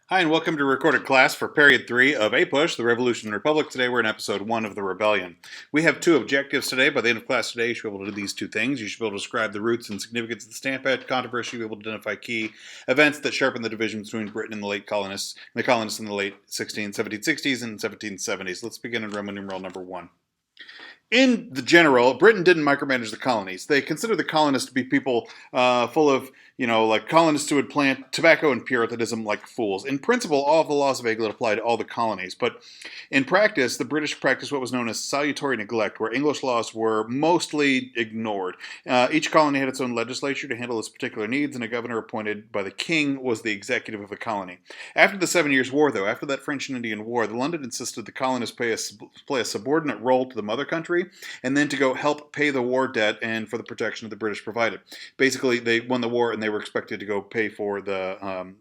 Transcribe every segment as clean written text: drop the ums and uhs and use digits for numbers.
Hi, and welcome to Recorded Class for Period 3 of APUSH, the Revolution and Republic. Today we're in Episode 1 of the Rebellion. We have two objectives today. By the end of class today, you should be able to do these two things. You should be able to describe the roots and significance of the Stamp Act controversy, be able to identify key events that sharpened the division between Britain and the colonists in the late 1760s and 1770s. Let's begin in Roman numeral number 1. In the general, Britain didn't micromanage the colonies. They considered the colonists to be people full of, like colonists who would plant tobacco and Puritanism like fools. In principle, all of the laws of England apply to all the colonies, but in practice, the British practiced what was known as salutary neglect, where English laws were mostly ignored. Each colony had its own legislature to handle its particular needs, and a governor appointed by the king was the executive of the colony. After the 7 Years' War, though, after that French and Indian War, the London insisted the colonists play a subordinate role to the mother country, and then to go help pay the war debt and for the protection of the British provided. Basically, they won the war and they were expected to go pay for the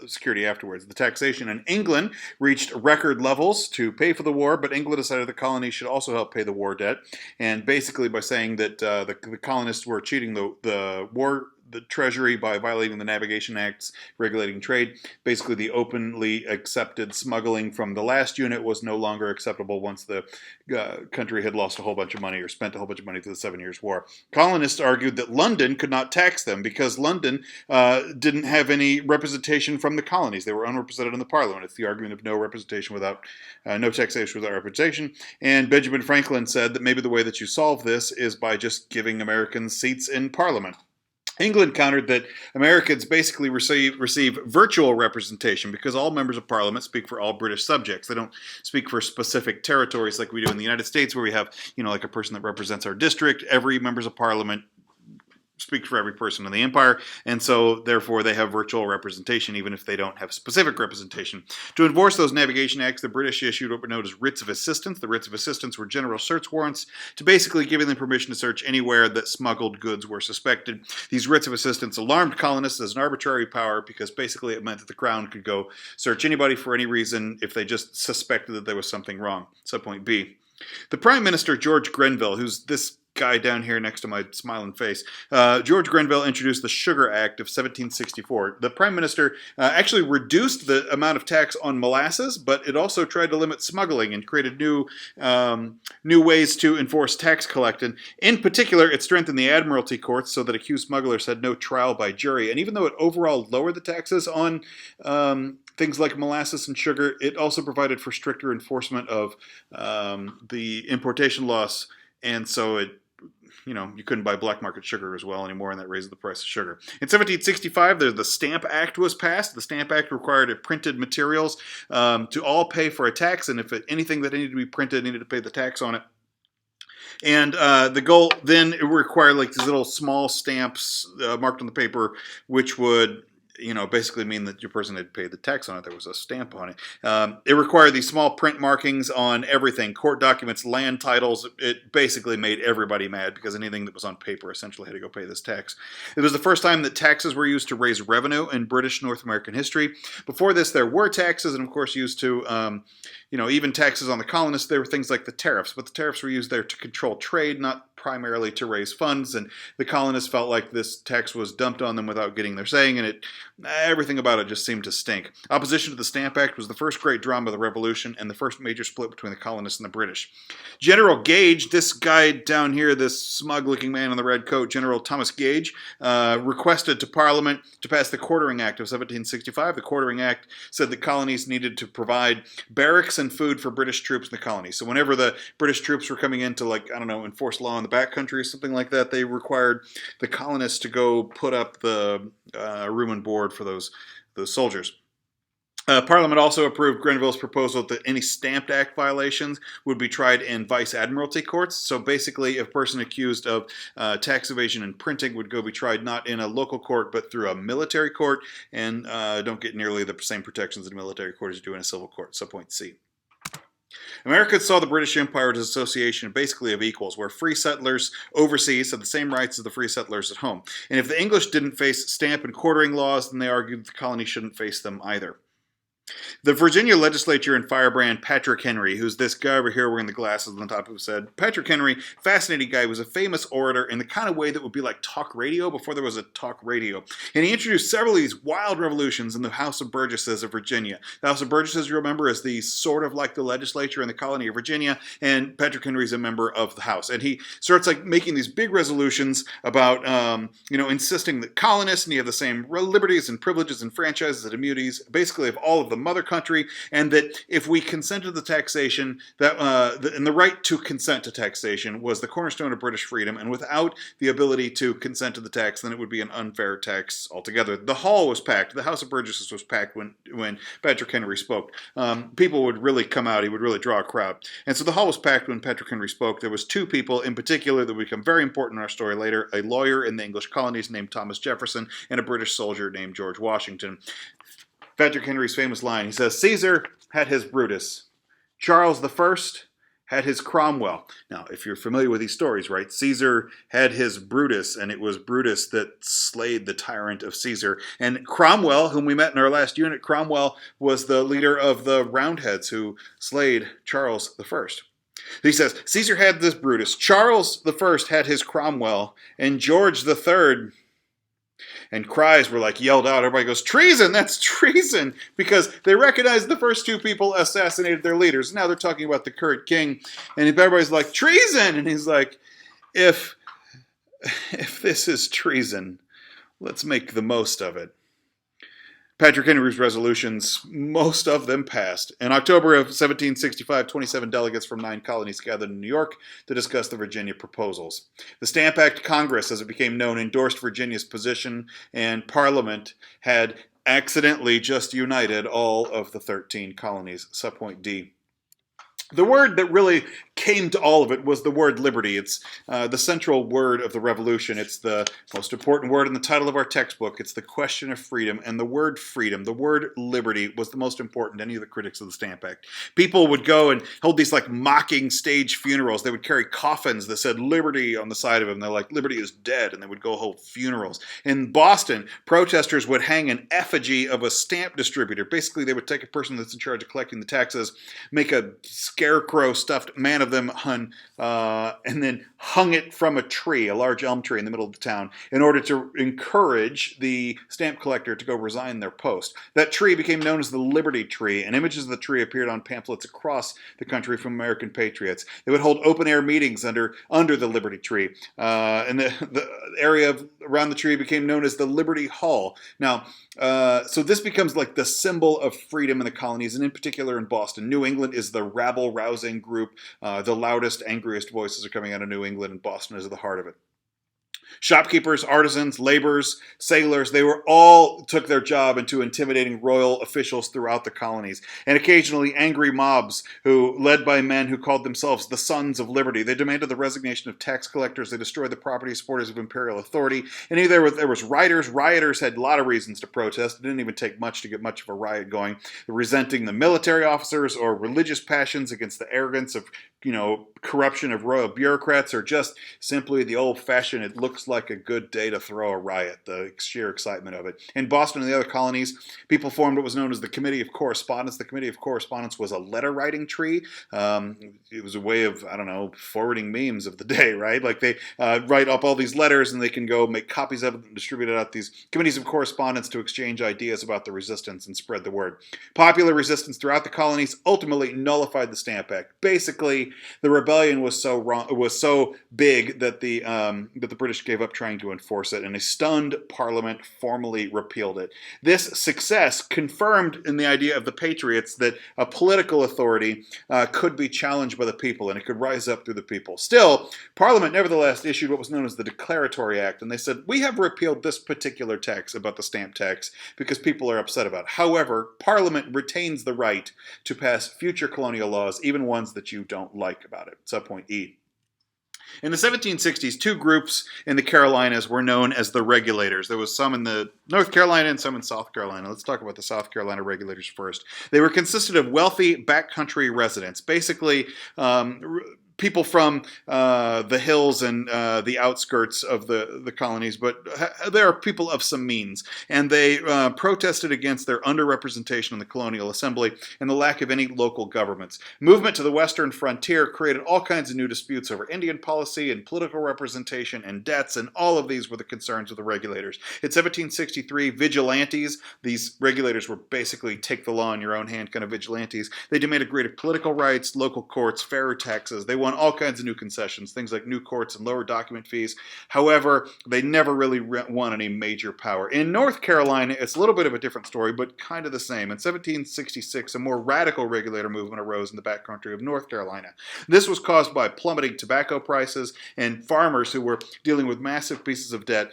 security afterwards. The taxation in England reached record levels to pay for the war, but England decided the colonies should also help pay the war debt. And basically, by saying that the colonists were cheating the Treasury by violating the Navigation Acts regulating trade. Basically, the openly accepted smuggling from the last unit was no longer acceptable once the country had lost a whole bunch of money or spent a whole bunch of money through the 7 Years' War. Colonists argued that London could not tax them because London didn't have any representation from the colonies. They were unrepresented in the Parliament. It's the argument of no representation without no taxation without representation. And Benjamin Franklin said that maybe the way that you solve this is by just giving Americans seats in Parliament. England countered that Americans basically receive virtual representation because all members of Parliament speak for all British subjects. They don't speak for specific territories like we do in the United States, where we have, like a person that represents our district. Every members of Parliament speak for every person in the empire, and so therefore they have virtual representation even if they don't have specific representation. To enforce those navigation acts, the British issued what were known as writs of assistance. The writs of assistance were general search warrants to basically giving them permission to search anywhere that smuggled goods were suspected. These writs of assistance alarmed colonists as an arbitrary power because basically it meant that the crown could go search anybody for any reason if they just suspected that there was something wrong. Subpoint B. The Prime Minister, George Grenville, who's this guy down here next to my smiling face, George Grenville introduced the Sugar Act of 1764. The Prime Minister actually reduced the amount of tax on molasses, but it also tried to limit smuggling and created new ways to enforce tax collection. In particular, it strengthened the admiralty courts so that accused smugglers had no trial by jury. And even though it overall lowered the taxes on things like molasses and sugar, it also provided for stricter enforcement of the importation laws, and so you couldn't buy black market sugar as well anymore, and that raised the price of sugar. In 1765, the Stamp Act was passed. The Stamp Act required printed materials to all pay for a tax, and if anything that needed to be printed needed to pay the tax on it. And the goal then, it required like these little small stamps marked on the paper, which would basically mean that your person had paid the tax on it. There was a stamp on it. It required these small print markings on everything, court documents, land titles. It basically made everybody mad because anything that was on paper essentially had to go pay this tax. It was the first time that taxes were used to raise revenue in British North American history. Before this, there were taxes, and of course used to, even taxes on the colonists. There were things like the tariffs, but the tariffs were used there to control trade, not primarily to raise funds, and the colonists felt like this tax was dumped on them without getting their saying, and everything about it just seemed to stink. Opposition to the Stamp Act was the first great drama of the Revolution and the first major split between the colonists and the British. General Gage, this guy down here, this smug-looking man in the red coat, General Thomas Gage, requested to Parliament to pass the Quartering Act of 1765. The Quartering Act said the colonies needed to provide barracks and food for British troops in the colonies. So whenever the British troops were coming in to, enforce law in the backcountry or something like that, they required the colonists to go put up the room and board for those soldiers. Parliament also approved Grenville's proposal that any Stamp Act violations would be tried in Vice Admiralty courts. So basically, a person accused of tax evasion and printing would go be tried not in a local court, but through a military court, and don't get nearly the same protections in a military court as you do in a civil court. Subpoint C. Americans saw the British Empire as an association basically of equals, where free settlers overseas had the same rights as the free settlers at home. And if the English didn't face stamp and quartering laws, then they argued that the colony shouldn't face them either. The Virginia legislature and firebrand Patrick Henry, who's this guy over here wearing the glasses on the top of his head. Patrick Henry, fascinating guy, was a famous orator in the kind of way that would be like talk radio before there was a talk radio. And he introduced several of these wild revolutions in the House of Burgesses of Virginia. The House of Burgesses, you remember, is the sort of like the legislature in the colony of Virginia, and Patrick Henry is a member of the House. And he starts like making these big resolutions about, insisting that colonists need to have the same liberties and privileges and franchises and immunities, basically of all of the mother country, and that if we consent to the taxation, that and the right to consent to taxation was the cornerstone of British freedom, and without the ability to consent to the tax, then it would be an unfair tax altogether. The hall was packed. The House of Burgesses was packed when Patrick Henry spoke. People would really come out. He would really draw a crowd. And so the hall was packed when Patrick Henry spoke. There was two people in particular that would become very important in our story later, a lawyer in the English colonies named Thomas Jefferson and a British soldier named George Washington. Patrick Henry's famous line, he says, Caesar had his Brutus. Charles I had his Cromwell. Now, if you're familiar with these stories, right, Caesar had his Brutus, and it was Brutus that slayed the tyrant of Caesar. And Cromwell, whom we met in our last unit, Cromwell was the leader of the Roundheads who slayed Charles I. He says, Caesar had this Brutus, Charles I had his Cromwell, and George III... And cries were like yelled out. Everybody goes, treason, that's treason. Because they recognized the first two people assassinated their leaders. Now they're talking about the current king. And everybody's like, treason. And he's like, if this is treason, let's make the most of it. Patrick Henry's resolutions, most of them passed. In October of 1765, 27 delegates from 9 colonies gathered in New York to discuss the Virginia proposals. The Stamp Act Congress, as it became known, endorsed Virginia's position, and Parliament had accidentally just united all of the 13 colonies. Subpoint D. The word that really came to all of it was the word liberty. It's the central word of the revolution. It's the most important word in the title of our textbook. It's the question of freedom. And the word freedom, the word liberty, was the most important to any of the critics of the Stamp Act. People would go and hold these like mocking stage funerals. They would carry coffins that said liberty on the side of them. They're like, liberty is dead. And they would go hold funerals. In Boston, protesters would hang an effigy of a stamp distributor. Basically, they would take a person that's in charge of collecting the taxes, make a scarecrow stuffed man of them, and then hung it from a tree, a large elm tree in the middle of the town, in order to encourage the stamp collector to go resign their post. That tree became known as the Liberty Tree, and images of the tree appeared on pamphlets across the country from American patriots. They would hold open-air meetings under the Liberty Tree, and the area around the tree became known as the Liberty Hall. Now, so this becomes like the symbol of freedom in the colonies, and in particular in Boston. New England is the rabble-rousing group. The loudest, angriest voices are coming out of New England, and Boston is at the heart of it. Shopkeepers, artisans, laborers, sailors, they were all took their job into intimidating royal officials throughout the colonies. And occasionally angry mobs led by men who called themselves the Sons of Liberty. They demanded the resignation of tax collectors. They destroyed the property supporters of imperial authority. And there was rioters. Rioters had a lot of reasons to protest. It didn't even take much to get much of a riot going. Resenting the military officers or religious passions against the arrogance of corruption of royal bureaucrats, or just simply the old-fashioned, it looks like a good day to throw a riot, the sheer excitement of it. In Boston and the other colonies, people formed what was known as the Committee of Correspondence. The Committee of Correspondence was a letter-writing tree. It was a way of, forwarding memes of the day, right? Like they write up all these letters, and they can go make copies of it and distribute it out these committees of correspondence to exchange ideas about the resistance and spread the word. Popular resistance throughout the colonies ultimately nullified the Stamp Act. Basically, the rebellion was so big that the British gave up trying to enforce it, and a stunned Parliament formally repealed it. This success confirmed in the idea of the Patriots that a political authority could be challenged by the people, and it could rise up through the people. Still, Parliament nevertheless issued what was known as the Declaratory Act, and they said, we have repealed this particular tax about the stamp tax because people are upset about it. However, Parliament retains the right to pass future colonial laws, even ones that you don't like about it. Subpoint E. In the 1760s, two groups in the Carolinas were known as the Regulators. There was some in the North Carolina and some in South Carolina. Let's talk about the South Carolina Regulators first. They were consisted of wealthy backcountry residents, basically people from the hills and the outskirts of the colonies, but they are people of some means. And they protested against their underrepresentation in the colonial assembly and the lack of any local governments. Movement to the western frontier created all kinds of new disputes over Indian policy and political representation and debts, and all of these were the concerns of the regulators. In 1763, vigilantes, these regulators were basically take the law in your own hand kind of vigilantes. They demanded greater political rights, local courts, fairer taxes. They won all kinds of new concessions, things like new courts and lower document fees. However, they never really won any major power. In North Carolina, it's a little bit of a different story, but kind of the same. In 1766, a more radical regulator movement arose in the backcountry of North Carolina. This was caused by plummeting tobacco prices and farmers who were dealing with massive pieces of debt.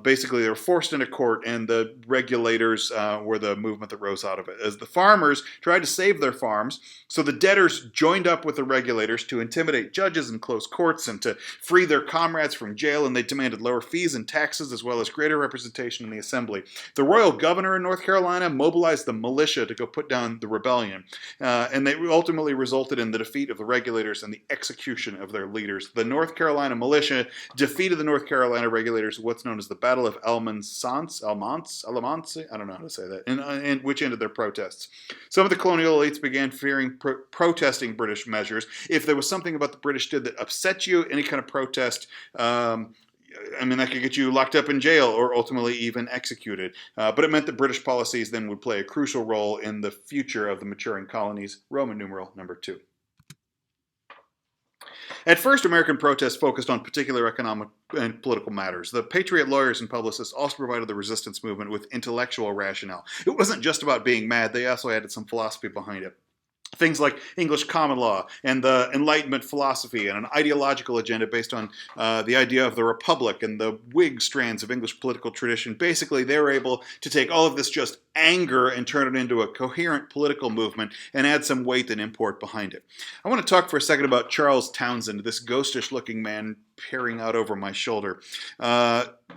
Basically, they were forced into court, and the regulators were the movement that rose out of it. As the farmers tried to save their farms, so the debtors joined up with the regulators to intimidate judges and close courts and to free their comrades from jail, and they demanded lower fees and taxes as well as greater representation in the assembly. The royal governor in North Carolina mobilized the militia to go put down the rebellion, and they ultimately resulted in the defeat of the regulators and the execution of their leaders. The North Carolina militia defeated the North Carolina regulators in what's known as the Battle of Almanzance, I don't know how to say that, and which ended their protests. Some of the colonial elites began fearing protesting British measures. If there was something about the British did that upset you, any kind of protest, that could get you locked up in jail or ultimately even executed. But it meant that British policies then would play a crucial role in the future of the maturing colonies. Roman numeral number 2. At first, American protests focused on particular economic and political matters. The Patriot lawyers and publicists also provided the resistance movement with intellectual rationale. It wasn't just about being mad, they also added some philosophy behind it. Things like English common law and the Enlightenment philosophy and an ideological agenda based on the idea of the Republic and the Whig strands of English political tradition. Basically, they were able to take all of this just anger and turn it into a coherent political movement and add some weight and import behind it. I want to talk for a second about Charles Townshend, this ghostish-looking man peering out over my shoulder.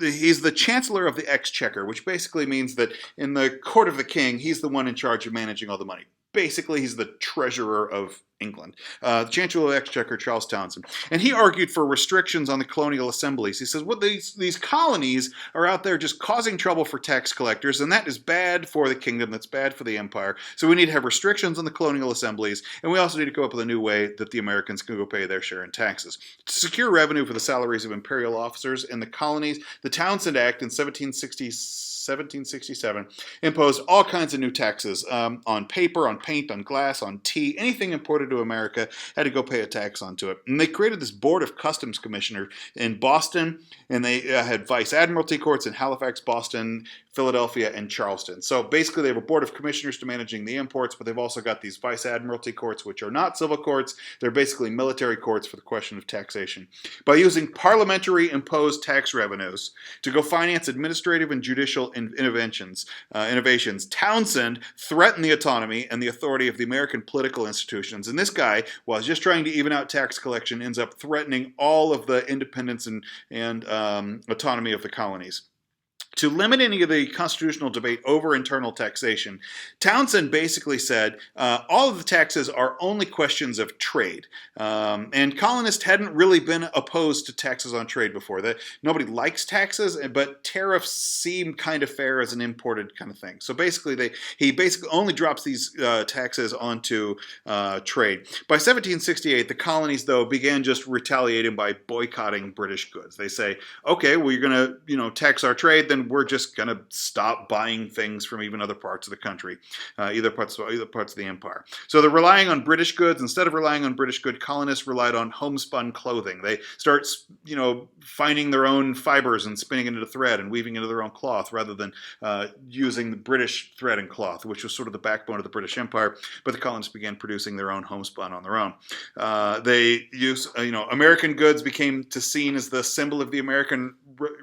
He's the Chancellor of the Exchequer, which basically means that in the court of the king, he's the one in charge of managing all the money. Basically, he's the treasurer of England. The Chancellor of the Exchequer, Charles Townshend. And he argued for restrictions on the colonial assemblies. He says, well, these colonies are out there just causing trouble for tax collectors, and that is bad for the kingdom, that's bad for the empire. So we need to have restrictions on the colonial assemblies, and we also need to come up with a new way that the Americans can go pay their share in taxes. To secure revenue for the salaries of imperial officers in the colonies, the Townshend Act in 1767 imposed all kinds of new taxes on paper, on paint, on glass, on tea. Anything imported to America had to go pay a tax onto it. And they created this Board of Customs Commissioners in Boston, and they had Vice Admiralty courts in Halifax, Boston, Philadelphia, and Charleston. So basically they have a Board of Commissioners to managing the imports, but they've also got these Vice Admiralty courts, which are not civil courts. They're basically military courts for the question of taxation. By using parliamentary imposed tax revenues to go finance administrative and judicial innovations, Townshend threatened the autonomy and the authority of the American political institutions. And this guy, while just trying to even out tax collection, ends up threatening all of the independence and autonomy of the colonies. To limit any of the constitutional debate over internal taxation, Townshend basically said all of the taxes are only questions of trade. And colonists hadn't really been opposed to taxes on trade before. Nobody likes taxes, but tariffs seem kind of fair as an imported kind of thing. So basically, he basically only drops these taxes onto trade. By 1768, the colonies, though, began just retaliating by boycotting British goods. They say, okay, well, you're going to tax our trade, then we're just going to stop buying things from even other parts of the country, either parts of the empire. So they're relying on British goods. Instead of relying on British goods, colonists relied on homespun clothing. They start, finding their own fibers and spinning it into thread and weaving into their own cloth rather than using the British thread and cloth, which was sort of the backbone of the British Empire. But the colonists began producing their own homespun on their own. American goods became seen as the symbol of the American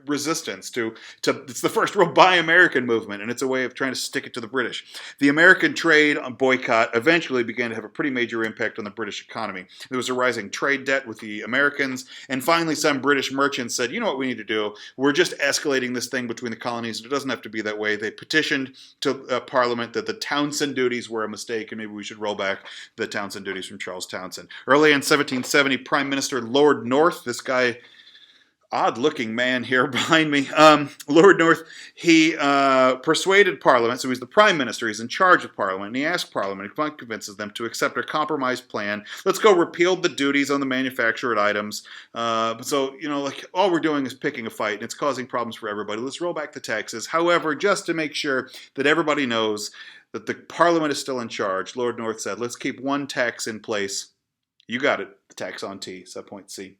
resistance to it's the first real Buy American movement, and it's a way of trying to stick it to the British. The American trade boycott eventually began to have a pretty major impact on the British economy. There was a rising trade debt with the Americans, and finally some British merchants said, you know what we need to do? We're just escalating this thing between the colonies. It doesn't have to be that way. They petitioned to Parliament that the Townshend duties were a mistake, and maybe we should roll back the Townshend duties from Charles Townshend. Early in 1770, Prime Minister Lord North, this guy, odd-looking man here behind me, Lord North, he persuaded Parliament, so he's the Prime Minister, he's in charge of Parliament, and he asked Parliament, he convinces them to accept a compromise plan. Let's go repeal the duties on the manufactured items. So, like, all we're doing is picking a fight, and it's causing problems for everybody. Let's roll back the taxes. However, just to make sure that everybody knows that the Parliament is still in charge, Lord North said, let's keep one tax in place. You got it, the tax on tea, subpoint C.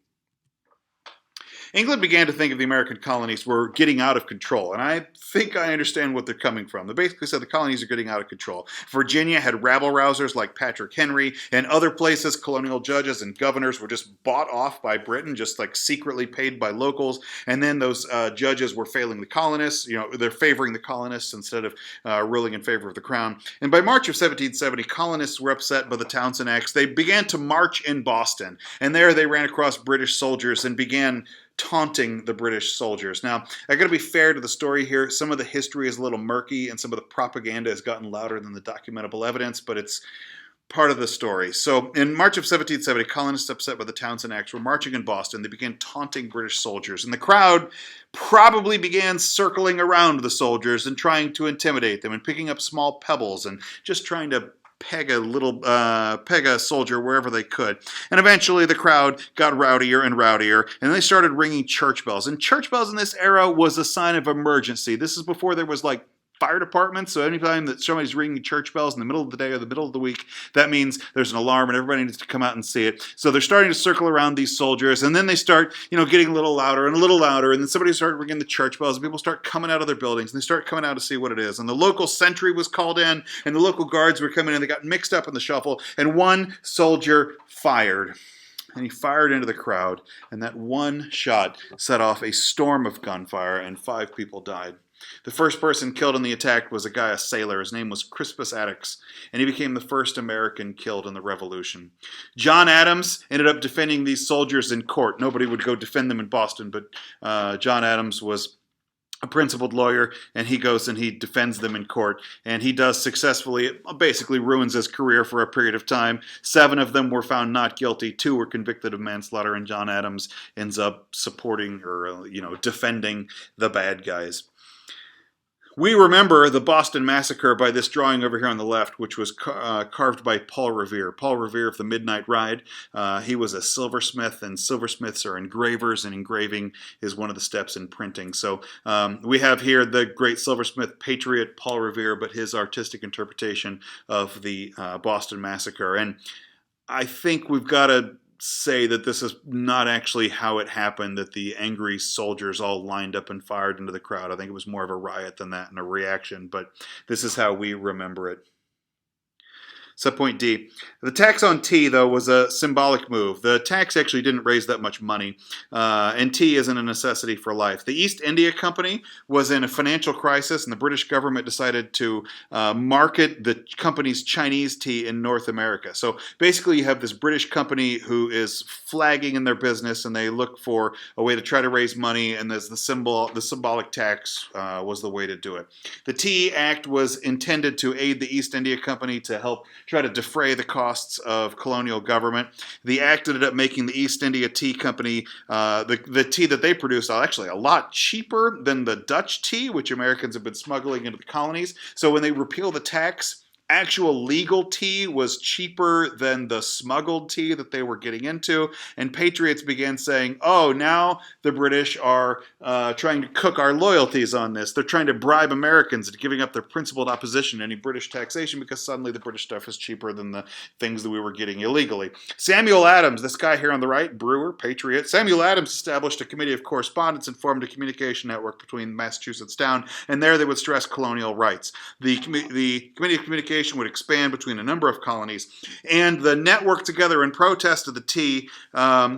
England began to think of the American colonies were getting out of control, and I think I understand what they're coming from. They basically said the colonies are getting out of control. Virginia had rabble-rousers like Patrick Henry, and other places, colonial judges and governors were just bought off by Britain, just like secretly paid by locals, and then those judges were failing the colonists. They're favoring the colonists instead of ruling in favor of the crown. And by March of 1770, colonists were upset by the Townshend Acts. They began to march in Boston, and there they ran across British soldiers and began taunting the British soldiers. Now, I got to be fair to the story here. Some of the history is a little murky, and some of the propaganda has gotten louder than the documentable evidence, but it's part of the story. So, in March of 1770, colonists upset by the Townshend Acts were marching in Boston. They began taunting British soldiers, and the crowd probably began circling around the soldiers and trying to intimidate them and picking up small pebbles and just trying to peg a soldier wherever they could. And eventually the crowd got rowdier and rowdier, and they started ringing church bells. And church bells in this era was a sign of emergency. This is before there was like fire departments, so anytime that somebody's ringing church bells in the middle of the day or the middle of the week, that means there's an alarm and everybody needs to come out and see it. So they're starting to circle around these soldiers, and then they start, getting a little louder, and then somebody started ringing the church bells, and people start coming out of their buildings, and they start coming out to see what it is. And the local sentry was called in, and the local guards were coming in, they got mixed up in the shuffle, and one soldier fired. And he fired into the crowd, and that one shot set off a storm of gunfire, and 5 people died. The first person killed in the attack was a sailor. His name was Crispus Attucks, and he became the first American killed in the Revolution. John Adams ended up defending these soldiers in court. Nobody would go defend them in Boston, but John Adams was a principled lawyer, and he goes and he defends them in court, and he does successfully. It basically ruins his career for a period of time. 7 of them were found not guilty. 2 were convicted of manslaughter, and John Adams ends up supporting or defending the bad guys. We remember the Boston Massacre by this drawing over here on the left, which was carved by Paul Revere. Paul Revere of the Midnight Ride. He was a silversmith, and silversmiths are engravers, and engraving is one of the steps in printing. So we have here the great silversmith patriot Paul Revere, but his artistic interpretation of the Boston Massacre. And I think we've got to say that this is not actually how it happened, that the angry soldiers all lined up and fired into the crowd. I think it was more of a riot than that and a reaction, but this is how we remember it. Subpoint D. The tax on tea, though, was a symbolic move. The tax actually didn't raise that much money, and tea isn't a necessity for life. The East India Company was in a financial crisis, and the British government decided to market the company's Chinese tea in North America. So basically you have this British company who is flagging in their business, and they look for a way to try to raise money, and there's the symbolic tax was the way to do it. The Tea Act was intended to aid the East India Company to help try to defray the costs of colonial government. The act ended up making the East India Tea Company, the tea that they produced, actually a lot cheaper than the Dutch tea, which Americans have been smuggling into the colonies. So when they repealed the tax, actual legal tea was cheaper than the smuggled tea that they were getting into, and patriots began saying, oh, now the British are trying to cook our loyalties on this. They're trying to bribe Americans into giving up their principled opposition to any British taxation because suddenly the British stuff is cheaper than the things that we were getting illegally. Samuel Adams, this guy here on the right, brewer, patriot, Samuel Adams established a committee of correspondence and formed a communication network between Massachusetts town, and there they would stress colonial rights. The Committee of Communication navigation would expand between a number of colonies, and the network together in protest of the tea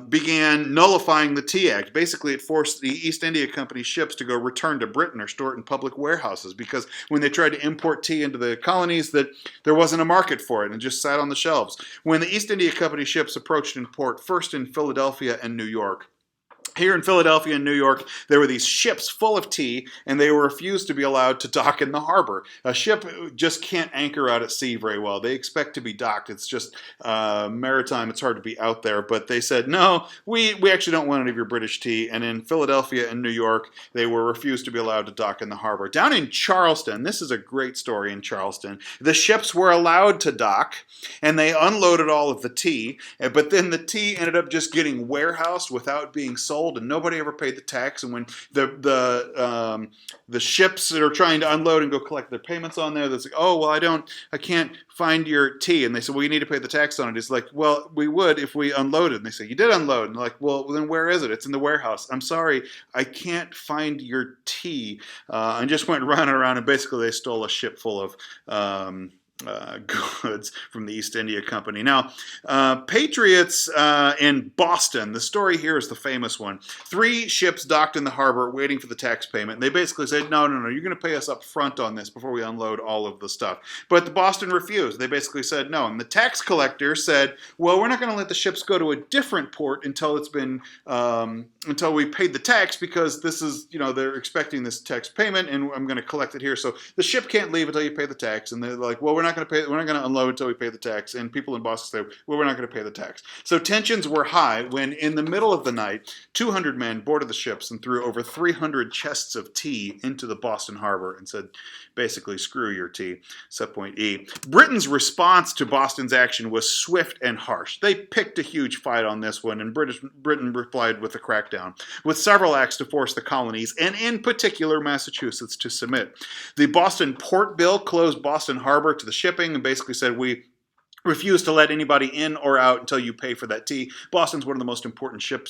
began nullifying the Tea Act. Basically, it forced the East India Company ships to go return to Britain or store it in public warehouses, because when they tried to import tea into the colonies, that there wasn't a market for it and it just sat on the shelves. When the East India Company ships approached in port, first in Philadelphia and New York, here in Philadelphia and New York, there were these ships full of tea, and they were refused to be allowed to dock in the harbor. A ship just can't anchor out at sea very well. They expect to be docked. It's just maritime. It's hard to be out there. But they said, no, we actually don't want any of your British tea. And in Philadelphia and New York, they were refused to be allowed to dock in the harbor. Down in Charleston, this is a great story in Charleston, the ships were allowed to dock, and they unloaded all of the tea. But then the tea ended up just getting warehoused without being sold, and nobody ever paid the tax. And when the ships that are trying to unload and go collect their payments on there, that's like, oh well, I can't find your tea. And they said, well, you need to pay the tax on it. It's like, well, we would if we unloaded. And they say, you did unload. And they're like, well, then where is it? It's in the warehouse. I'm sorry, I can't find your tea. And just went round and around, and basically they stole a ship full of goods from the East India Company. Now, Patriots in Boston, the story here is the famous one. 3 ships docked in the harbor waiting for the tax payment. And they basically said, no, you're going to pay us up front on this before we unload all of the stuff. But the Boston refused. They basically said no. And the tax collector said, well, we're not going to let the ships go to a different port until it's been, until we paid the tax, because this is, they're expecting this tax payment, and I'm going to collect it here. So the ship can't leave until you pay the tax. And they're like, well, we're not going to unload until we pay the tax. And people in Boston say, well, we're not going to pay the tax. So tensions were high when, in the middle of the night, 200 men boarded the ships and threw over 300 chests of tea into the Boston harbor and said, basically, screw your tea. Set point E. Britain's response to Boston's action was swift and harsh. They picked a huge fight on this one, and Britain replied with a crackdown, with several acts to force the colonies, and in particular Massachusetts, to submit. The Boston Port Bill closed Boston Harbor to the shipping and basically said, we refuse to let anybody in or out until you pay for that tea. Boston's one of the most important ship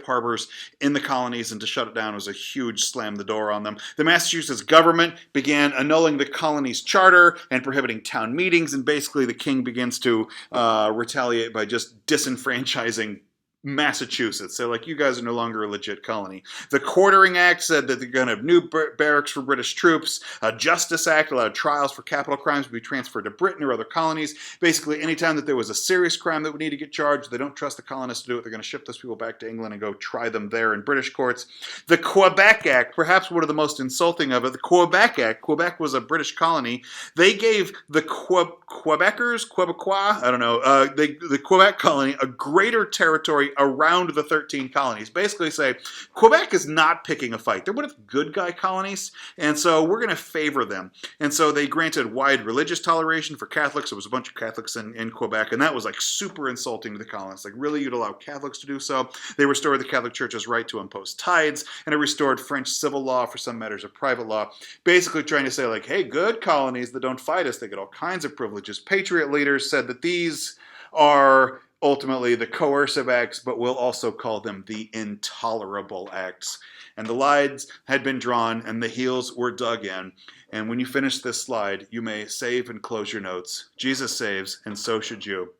harbors in the colonies, and to shut it down was a huge slam the door on them. The Massachusetts government began annulling the colony's charter and prohibiting town meetings, and basically the king begins to retaliate by just disenfranchising Massachusetts. So, like, you guys are no longer a legit colony. The Quartering Act said that they're going to have new barracks for British troops. A Justice Act allowed trials for capital crimes to be transferred to Britain or other colonies. Basically, anytime that there was a serious crime that would need to get charged, they don't trust the colonists to do it. They're going to ship those people back to England and go try them there in British courts. The Quebec Act, perhaps one of the most insulting of it, the Quebec Act. Quebec was a British colony. They gave the Quebecers, Quebecois, I don't know, the Quebec colony a greater territory around the 13 colonies. Basically say, Quebec is not picking a fight. They're one of the good guy colonies, and so we're going to favor them. And so they granted wide religious toleration for Catholics. There was a bunch of Catholics in Quebec, and that was like super insulting to the colonists. Like, really, you'd allow Catholics to do so? They restored the Catholic Church's right to impose tithes, and it restored French civil law for some matters of private law. Basically trying to say, like, hey, good colonies that don't fight us, they get all kinds of privileges. Patriot leaders said that these are ultimately the coercive acts, but we'll also call them the intolerable acts. And the lines had been drawn and the heels were dug in. And when you finish this slide, you may save and close your notes. Jesus saves, and so should you.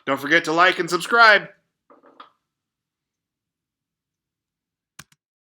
Don't forget to like and subscribe.